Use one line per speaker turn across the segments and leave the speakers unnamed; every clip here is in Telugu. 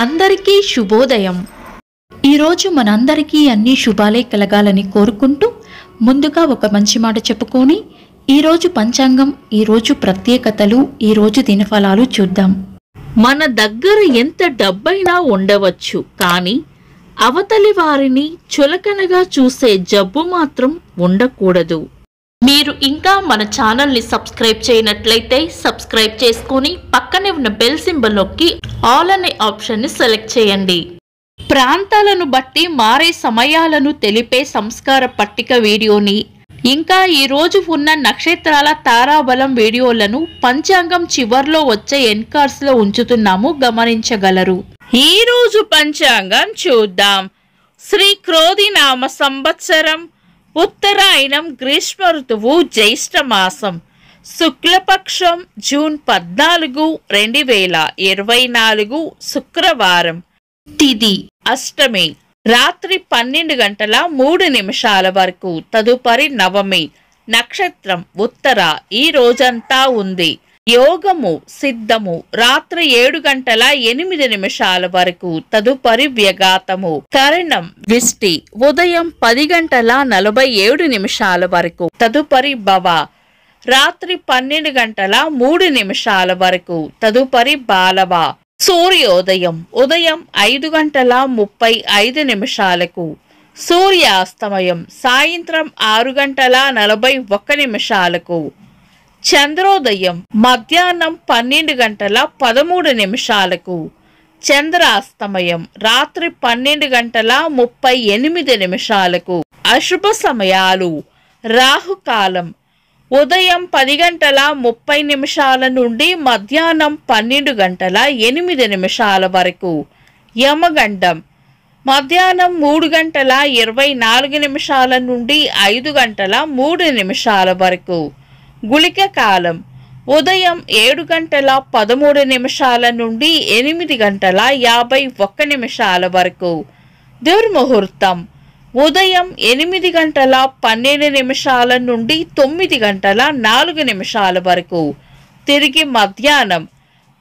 అందరికీ శుభోదయం. ఈరోజు మనందరికీ అన్ని శుభాలే కలగాలని కోరుకుంటూ ముందుగా ఒక మంచి మాట చెప్పుకొని ఈరోజు పంచాంగం, ఈరోజు ప్రత్యేకతలు, ఈరోజు దినఫలాలు చూద్దాం. మన దగ్గర ఎంత డబ్బైనా ఉండవచ్చు, కానీ అవతలి వారిని చులకనగా చూసే జబ్బు మాత్రం ఉండకూడదు. మీరు ఇంకా మన ఛానల్ని సబ్స్క్రైబ్ చేయనట్లయితే సబ్స్క్రైబ్ చేసుకొని పక్కనే ఉన్న బెల్ సింబల్ నొక్కి ఆల్ అనే ఆప్షన్ని సెలెక్ట్ చేయండి. ప్రాంతాలను బట్టి మారే సమయాలను తెలిపే సంస్కార పట్టిక వీడియోని, ఇంకా ఈరోజు ఉన్న నక్షత్రాల తారాబలం వీడియోలను పంచాంగం చివర్లో వచ్చే ఎన్కార్స్లో ఉంచుతున్నాము, గమనించగలరు. ఈరోజు పంచాంగం చూద్దాం. శ్రీ క్రోధినామ సంవత్సరం, ఉత్తరాయణం, గ్రీష్మ ఋతువు, జ్యేష్ఠ మాసం, శుక్లపక్షం, జూన్ 14, 2024 శుక్రవారం. తిథి అష్టమి, రాత్రి 12 గంటల 3 వరకు. తదుపరి నవమి. నక్షత్రం ఉత్తర. ఈ రోజంతా ఉంది. యోగము సిద్ధము, రాత్రి 7 గంటల 8 వరకు. తదుపరి వ్యఘాతము. కరణం విష్టి, ఉదయం 10 గంటల 47 వరకు. తదుపరి భవ, రాత్రి 12 గంటల 3 వరకు. తదుపరి బాలవ. సూర్యోదయం ఉదయం 5 గంటల 35 సూర్యాస్తమయం సాయంత్రం 6 గంటల 41. చంద్రోదయం మధ్యాహ్నం 12 గంటల 13. చంద్రాస్తమయం రాత్రి 12 గంటల 38. అశుభ సమయాలు. రాహుకాలం ఉదయం 10 గంటల 30 నుండి మధ్యాహ్నం 12 గంటల 8 వరకు. యమగండం మధ్యాహ్నం 3 గంటల 24 నుండి 5 గంటల 3 వరకు. గుళిక కాలం ఉదయం 7 గంటల 13 నుండి 8 గంటల 51 వరకు. దుర్ముహూర్తం ఉదయం 8 గంటల 12 నుండి 9 గంటల 4 వరకు. తిరిగి మధ్యాహ్నం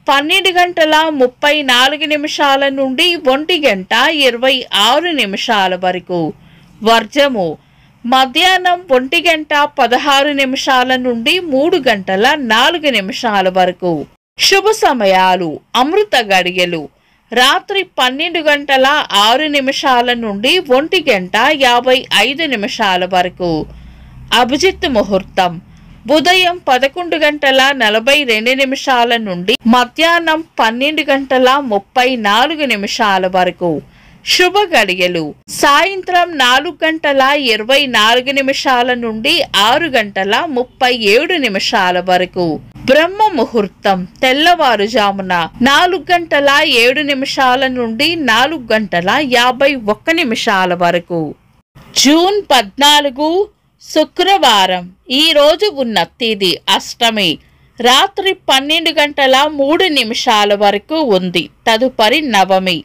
12 గంటల 34 నుండి 1 గంట 26 వరకు. వర్జము మధ్యాహ్నం 1 గంట 16 నుండి 3 గంటల 4 వరకు. శుభ సమయాలు. అమృత గడియలు రాత్రి 12 గంటల 6 నుండి 1 గంట 55 వరకు. అభిజిత్ ముహూర్తం ఉదయం 11 గంటల 42 నుండి మధ్యాహ్నం 12 గంటల 34 వరకు. శుభ గడియలు సాయంత్రం 4 గంటల 24 నుండి 6 గంటల 37 వరకు. బ్రహ్మ ముహూర్తం తెల్లవారుజామున 4 గంటల 7 నుండి 4 గంటల 51 వరకు. జూన్ 14 శుక్రవారం. ఈ రోజు ఉన్న తేదీ అష్టమి, రాత్రి 12 గంటల 3 వరకు ఉంది. తదుపరి నవమి.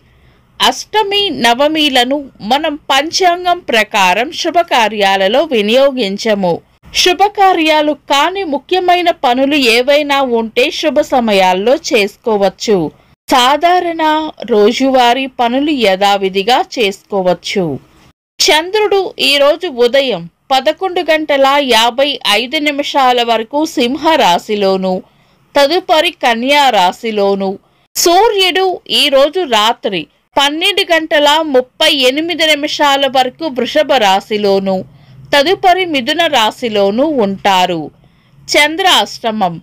అష్టమి నవమిలను మనం పంచాంగం ప్రకారం శుభకార్యాలలో వినియోగించము. శుభకార్యాలు కాని ముఖ్యమైన పనులు ఏవైనా ఉంటే శుభ సమయాల్లో చేసుకోవచ్చు. సాధారణ రోజువారీ పనులు యథావిధిగా చేసుకోవచ్చు. చంద్రుడు ఈరోజు ఉదయం 11 గంటల 55 వరకు సింహరాశిలోను, తదుపరి కన్యా రాశిలోను. సూర్యుడు ఈరోజు రాత్రి 12 గంటల 38 వరకు వృషభ రాశిలోను, తదుపరి మిథున రాశిలోను ఉంటారు. చంద్రాష్టమం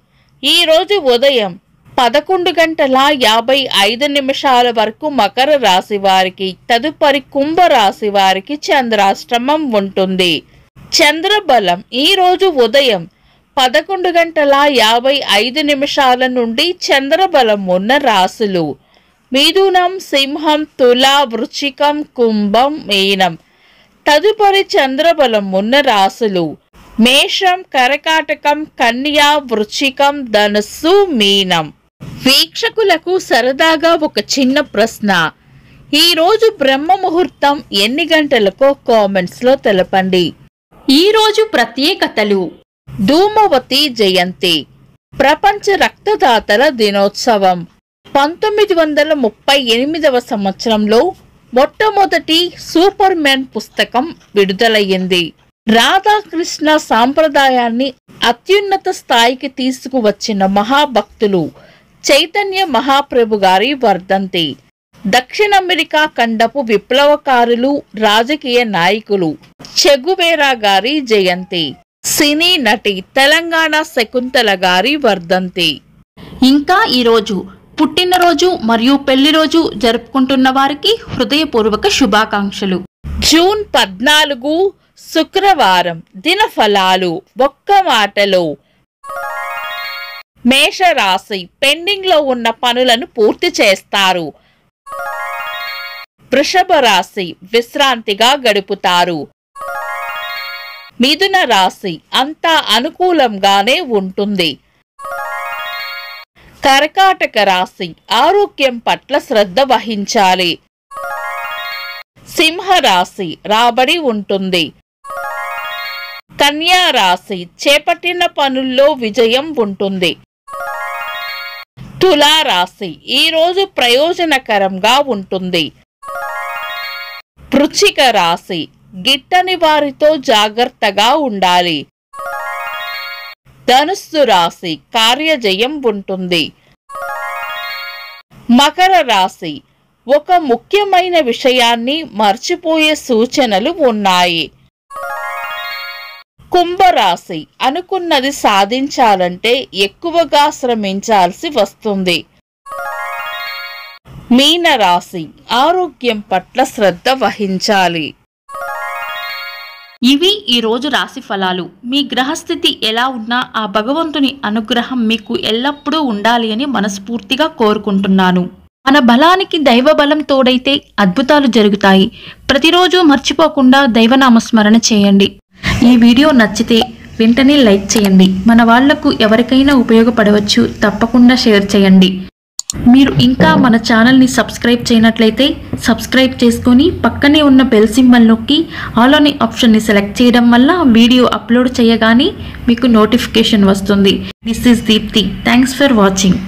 ఈరోజు ఉదయం 11 గంటల 55 వరకు మకర రాశి వారికి, తదుపరి కుంభరాశి వారికి చంద్రాష్టమం ఉంటుంది. చంద్రబలం ఈరోజు ఉదయం 11 గంటల 55 నుండి చంద్రబలం ఉన్న రాశులు మిథునం, సింహం, తుల, వృశ్చికం, కుంభం, మీనం. తదుపరి చంద్రబలం ఉన్న రాశులు మేషం, కర్కాటకం, కన్యా, వృశ్చికం, ధనుస్సు, మీనం. వీక్షకులకు సరదాగా ఒక చిన్న ప్రశ్న. ఈరోజు బ్రహ్మ ముహూర్తం ఎన్ని గంటలకో కామెంట్స్లో తెలపండి. ఈరోజు ప్రత్యేకతలు. ధూమవతి జయంతి, ప్రపంచ రక్తదాతల దినోత్సవం, 1938వ సంవత్సరంలో మొట్టమొదటి సూపర్ మ్యాన్ పుస్తకం విడుదలయ్యింది. రాధాకృష్ణ సాంప్రదాయాన్ని అత్యున్నత స్థాయికి తీసుకువచ్చిన మహాభక్తులు చైతన్య మహాప్రభు గారి వర్ధంతి. దక్షిణ అమెరికా ఖండపు విప్లవకారులు, రాజకీయ నాయకులు చెగువేరా గారి జయంతి. సినీ నటి తెలంగాణ శకుంతల గారి వర్ధంతి.
ఇంకా ఈరోజు పుట్టినరోజు మరియు పెళ్లిరోజు జరుపుకుంటున్న వారికి హృదయపూర్వక శుభాకాంక్షలు.
జూన్ 14 శుక్రవారం. దినఫలాలు ఒక్క మాటలో. మేషరాశి పెండింగ్ లో ఉన్న పనులను పూర్తి చేస్తారు. వృషభ రాశి విశ్రాంతిగా గడుపుతారు. మిథున రాశి అంతా అనుకూలంగానే ఉంటుంది. కర్కాటక రాశి ఆరోగ్యం పట్ల శ్రద్ధ వహించాలి. సింహ రాశి రాబడి ఉంటుంది. కన్యా రాశి చేపట్టిన పనుల్లో విజయం ఉంటుంది. తులా రాశి ఈరోజు ప్రయోజనకరంగా ఉంటుంది. వృశ్చిక రాశి గిట్టని వారితో జాగ్రత్తగా ఉండాలి. ధనుస్సు రాశి కార్యజయం ఉంటుంది. మకర రాశి ఒక ముఖ్యమైన విషయాన్ని మర్చిపోయే సూచనలు ఉన్నాయి. కుంభరాశి అనుకున్నది సాధించాలంటే ఎక్కువగా శ్రమించాల్సి వస్తుంది. మీనరాశి ఆరోగ్యం పట్ల శ్రద్ధ వహించాలి.
ఇవి ఈ రోజు రాశి ఫలాలు. మీ గ్రహస్థితి ఎలా ఉన్నా ఆ భగవంతుని అనుగ్రహం మీకు ఎల్లప్పుడూ ఉండాలి అని మనస్ఫూర్తిగా కోరుకుంటున్నాను. మన బలానికి దైవ బలం తోడైతే అద్భుతాలు జరుగుతాయి. ప్రతిరోజు మర్చిపోకుండా దైవనామస్మరణ చేయండి. ఈ వీడియో నచ్చితే వెంటనే లైక్ చేయండి. మన వాళ్లకు ఎవరికైనా ఉపయోగపడవచ్చు. తప్పకుండా షేర్ చేయండి. మీరు ఇంకా మన ఛానల్ని సబ్స్క్రైబ్ చేయనట్లయితే సబ్స్క్రైబ్ చేసుకొని పక్కనే ఉన్న బెల్ సింబల్ నొక్కి ఆల్ అనే ఆప్షన్ని సెలెక్ట్ చేయడం వల్ల వీడియో అప్లోడ్ చేయగానే మీకు నోటిఫికేషన్ వస్తుంది. This is Deepti. Thanks for watching.